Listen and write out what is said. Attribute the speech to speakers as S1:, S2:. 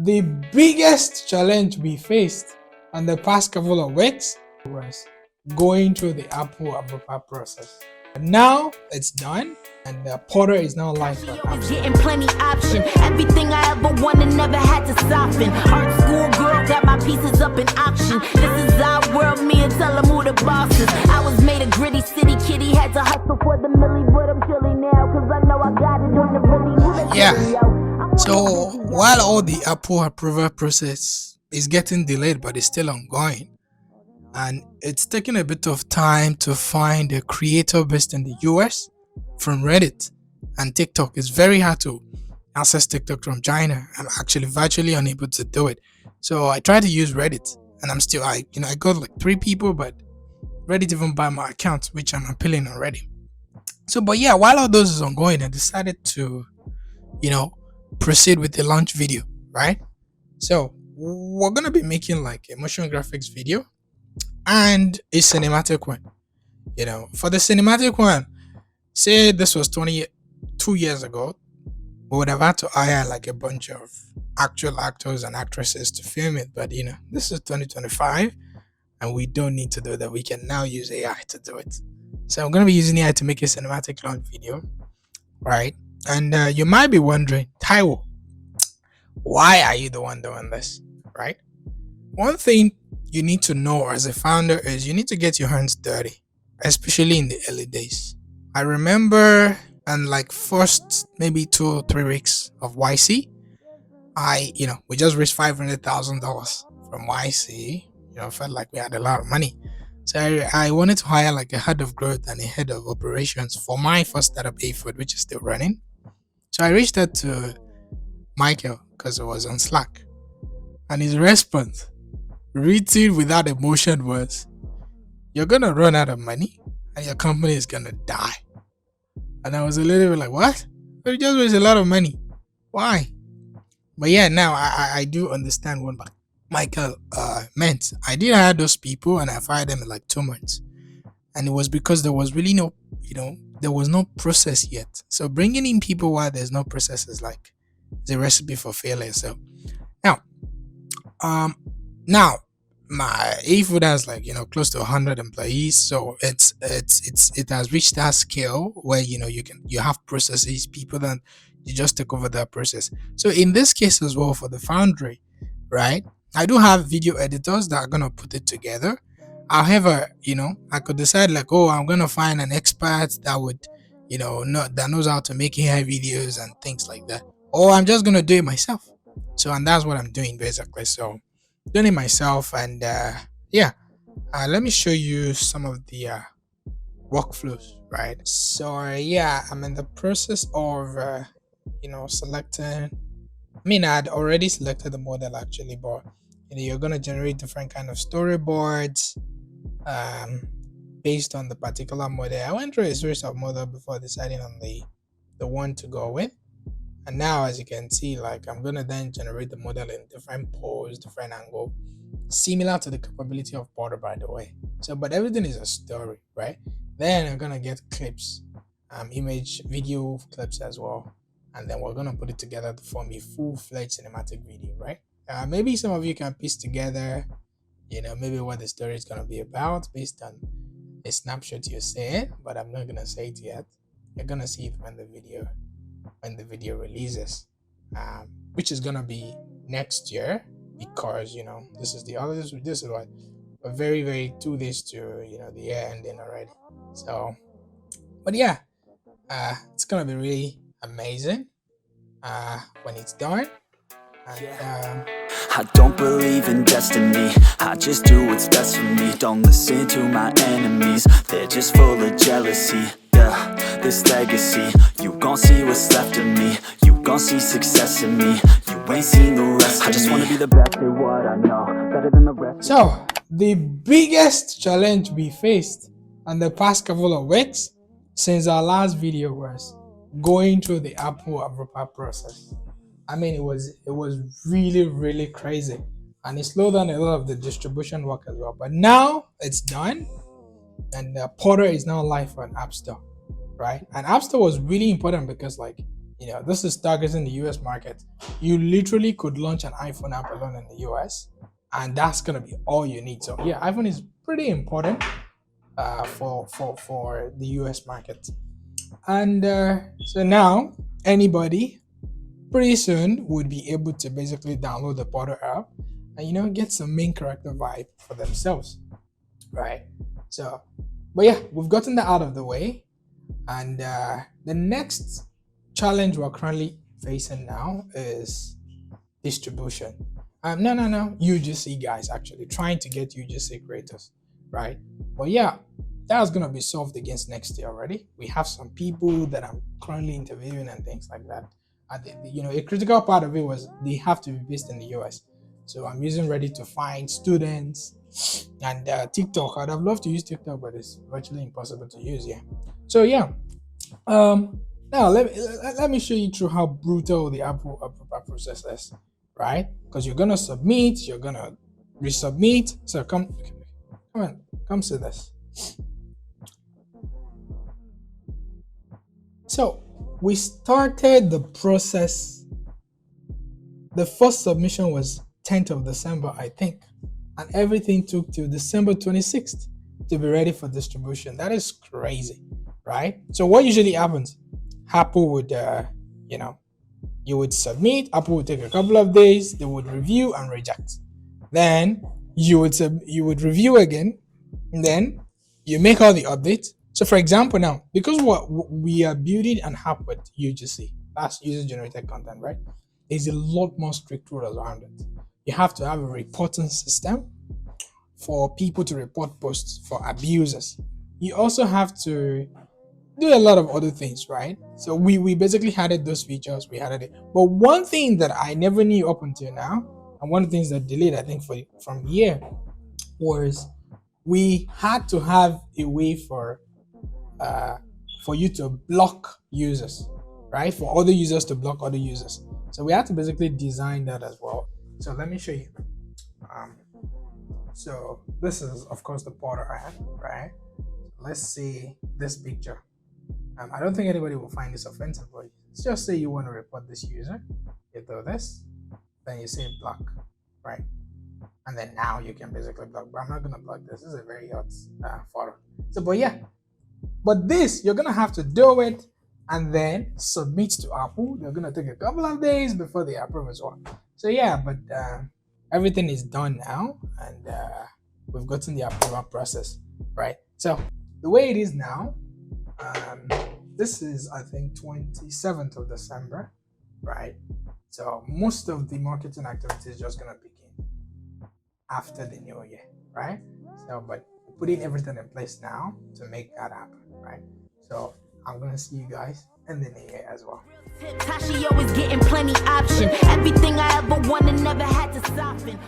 S1: The biggest challenge we faced in the past couple of weeks was going through the Apple approval process. Now it's done, and Porta is now live for Apple.
S2: Getting plenty option. Everything I ever wanted never had to soften. Art school girl got my pieces up in auction. This is our world, me and tell them who the boss is. I was made a gritty city kitty, had to hustle for the milli, but I'm chilling now, cause I know I got it on the really.
S1: Yeah. So while all the Apple approval process is getting delayed, but it's still ongoing, and it's taking a bit of time to find a creator based in the US from Reddit and TikTok. It's very hard to access TikTok from China. I'm actually virtually unable to do it. So I tried to use Reddit, and I got like 3 people, but Reddit even buy my account, which I'm appealing already. So, but yeah, while all those is ongoing, I decided to, proceed with the launch video, right? So we're gonna be making like a motion graphics video and a cinematic one. For the cinematic one, say this was 22 years ago, we would have had to hire like a bunch of actual actors and actresses to film it. But this is 2025, and we don't need to do that. We can now use AI to do it. So I'm gonna be using AI to make a cinematic launch video, right? And you might be wondering, Taiwo, why are you the one doing this, right? One thing you need to know as a founder is you need to get your hands dirty, especially in the early days. I remember in like first maybe 2 or 3 weeks of YC, we just raised $500,000 from YC. Felt like we had a lot of money. So I wanted to hire like a head of growth and a head of operations for my first startup, A-Food, which is still running. So I reached out to Michael because it was on Slack, and his response, written without emotion, was, "You're gonna run out of money and your company is gonna die." And I was a little bit like, "What? We just raised a lot of money. Why?" But yeah, now I do understand what Michael meant. I did hire those people and I fired them in like 2 months, and it was because there was really no, there was no process yet. So bringing in people while there's no process is like the recipe for failure. So now my A-Food has like close to 100 employees, so it has reached that scale where you have processes, people that you just take over that process. So in this case as well, for the Foundry, right, I do have video editors that are gonna put it together. However, I could decide like, oh, I'm gonna find an expert that would that knows how to make AI videos and things like that, or I'm just gonna do it myself. So, and that's what I'm doing basically. So doing it myself, and let me show you some of the workflows, right? So I'm in the process of selecting. I'd already selected the model actually, but you're gonna generate different kind of storyboards based on the particular model. I went through a series of model before deciding on the one to go with. And now, as you can see, like I'm gonna then generate the model in different pose, different angle, similar to the capability of Porta, by the way. So, but everything is a story, right? Then I'm gonna get clips, image, video clips as well, and then we're gonna put it together to form a full-fledged cinematic video, right? Maybe some of you can piece together, maybe what the story is gonna be about based on a snapshot you're seeing, but I'm not gonna say it yet. You're gonna see it when the video releases, which is gonna be next year, because this is what we're very, very 2 days to the year ending already. So, but yeah, it's gonna be really amazing when it's done. And,
S3: I don't believe in destiny, I just do what's best for me. Don't listen to my enemies, they're just full of jealousy. Yeah, this legacy, you gon' see what's left of me. You gon' see success in me, you ain't seen the rest of me. I just wanna be the best at what I know, better than the rest.
S1: So the biggest challenge we faced in the past couple of weeks since our last video was going through the Apple approval process. It was really, really crazy, and it slowed down a lot of the distribution work as well. But now it's done, and Porta is now live on App Store, right? And App Store was really important because, like, This is targeting the US market. You literally could launch an iPhone app alone in the US, and that's gonna be all you need. So yeah, iPhone is pretty important for the US market. And so now anybody pretty soon would be able to basically download the Porta app and get some main character vibe for themselves, right? So, but yeah, we've gotten that out of the way, and the next challenge we're currently facing now is distribution. No, UGC guys, actually trying to get UGC creators, right? But yeah, that's gonna be solved against next year already. We have some people that I'm currently interviewing and things like that. A critical part of it was they have to be based in the US. So I'm using Ready to find students and TikTok. I'd have loved to use TikTok, but it's virtually impossible to use. Yeah. So yeah. Now let me show you through how brutal the approval process is, right? Because you're gonna submit, you're gonna resubmit. So come on, come see this. So we started the process. The first submission was 10th of December, I think, and everything took till December 26th to be ready for distribution. That is crazy, right? So what usually happens? Apple would, you would submit. Apple would take a couple of days. They would review and reject. Then you would review again, and then you make all the updates. So for example, now because what we are building an app with UGC, that's user generated content, right? There's a lot more strict rules around it. You have to have a reporting system for people to report posts for abusers. You also have to do a lot of other things, right? So we basically added those features. We added it. But one thing that I never knew up until now, and one of the things that delayed, I think, from here, was we had to have a way for you to block users, right? For other users to block other users. So we had to basically design that as well. So let me show you. So this is, of course, the Porta app, right? Let's see this picture. I don't think anybody will find this offensive, but let's just say you want to report this user. You do this, then you say block, right? And then now you can basically block. But I'm not gonna block this. This is a very odd photo. So, but yeah, but this you're gonna have to do it and then submit to Apple. They're gonna take a couple of days before they approve as well. So yeah, but everything is done now, and we've gotten the approval process, right? So the way it is now. This is, I think, 27th of December, right? So most of the marketing activity is just gonna begin after the new year, right? So, but putting everything in place now to make that happen, right? So I'm gonna see you guys in the new year as well.
S2: She always getting plenty option. Everything I ever wanted never had to soften.